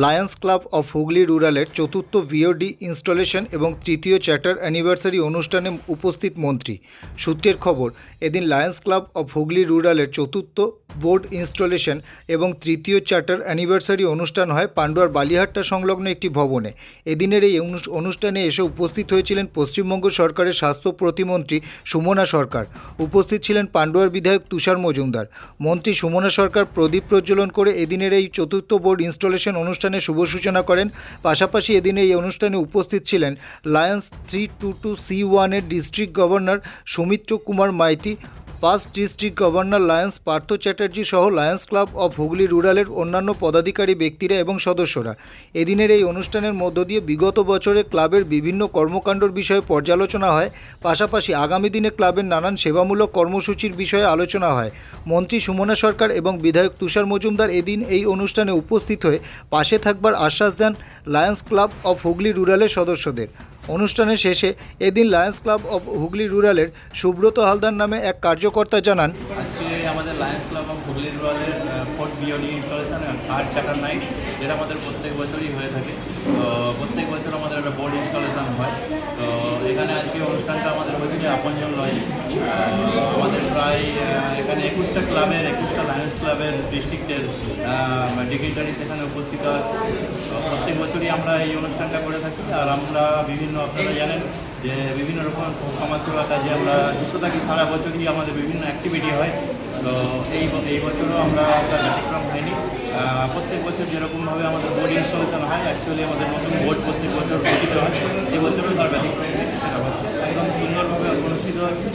Lions club of Hooghly রুরালের চতুর্থ VOD installation এবং তৃতীয় চ্যাটার অ্যানিভার্সারি অনুষ্ঠানে উপস্থিত মন্ত্রী। সূত্রের খবর, এদিন লায়ন্স ক্লাব অফ হুগলি রুরালের চতুর্থ বোর্ড ইনস্টলেশন এবং তৃতীয় চ্যাটার অ্যানিভার্সারি অনুষ্ঠান হয় পান্ডুয়ার বালিহাট্টা সংলগ্ন একটি ভবনে। এদিনের এই অনুষ্ঠানে এসে উপস্থিত হয়েছিলেন পশ্চিমবঙ্গ সরকারের স্বাস্থ্য প্রতিমন্ত্রী সুমনা সরকার। উপস্থিত ছিলেন পান্ডুয়ার বিধায়ক তুষার মজুমদার। মন্ত্রী সুমনা সরকার প্রদীপ প্রজ্বলন করে এদিনের এই চতুর্থ বোর্ড ইনস্টলেশন অনুষ্ঠানে শুভ সূচনা করেন। পাশাপাশি এদিন এই অনুষ্ঠানে উপস্থিত ছিলেন Lions 322C1 district governor Soumitra Kumar Maiti, past district governor Lions Partha Chatterjee সহ লায়ন্স ক্লাব অফ হুগলি রুরালের অন্যান্য পদাধিকারী ব্যক্তিরা এবং সদস্যরা। এদিনের এই অনুষ্ঠানের মধ্য দিয়ে বিগত বছরে ক্লাবের বিভিন্ন কর্মকাণ্ডর বিষয়ে পর্যালোচনা হয়। পাশাপাশি আগামী দিনে ক্লাবের নানান সেবামূলক কর্মসূচির বিষয়ে আলোচনা হয়। মন্ত্রী সুমনা সরকার এবং বিধায়ক তুষার মজুমদার এদিন এই অনুষ্ঠানে উপস্থিত হয়ে পাশে থাকবার আশ্বাস দেন লায়ন্স ক্লাব অফ হুগলি রুরালের সদস্যদের। অনুষ্ঠানের শেষে এদিন লায়ন্স ক্লাব অফ হুগলি রুরালের সুব্রত হালদার নামে এক কার্যকর্তা জানান, আজকে আমাদের লায়ন্স ক্লাব অফ হুগলি রুরালের ফোর্থ বিওডি ইনস্টলেশন আর চ্যাটার নাইট, যেটা আমাদের প্রত্যেক বছরই হয়ে থাকে। তো প্রত্যেক বছর আমাদের একটা বোর্ড ইনস্টলেশন হয়। তো এখানে আজকে অনুষ্ঠানটা আমাদের হচ্ছে আপনজন লজ। আমাদের প্রায় এখানে 21টা ক্লাবের 21টা লায়ন্স ক্লাবের ডিস্ট্রিক্টের ডিগনিটারিজ এখানে উপস্থিত আছে। প্রত্যেক বছরই আমরা এই অনুষ্ঠানটা করে থাকি। আর আমরা বিভিন্ন, আপনারা জানেন যে বিভিন্ন রকম সমাজসেবা কাজে আমরা যুক্ত থাকি। সারা বছরই আমাদের বিভিন্ন অ্যাক্টিভিটি হয়। তো এই বছরও আমরা ব্যতিক্রম হয়নি। প্রত্যেক বছর যেরকমভাবে আমাদের বোর্ড ইনস্টলেশন হয়, অ্যাকচুয়ালি আমাদের নতুন বোর্ড প্রত্যেক বছর গঠিত হয়। এই বছরও তার ব্যতিক্রম সেটা হচ্ছে একদম সুন্দরভাবে অনুষ্ঠিত হচ্ছে।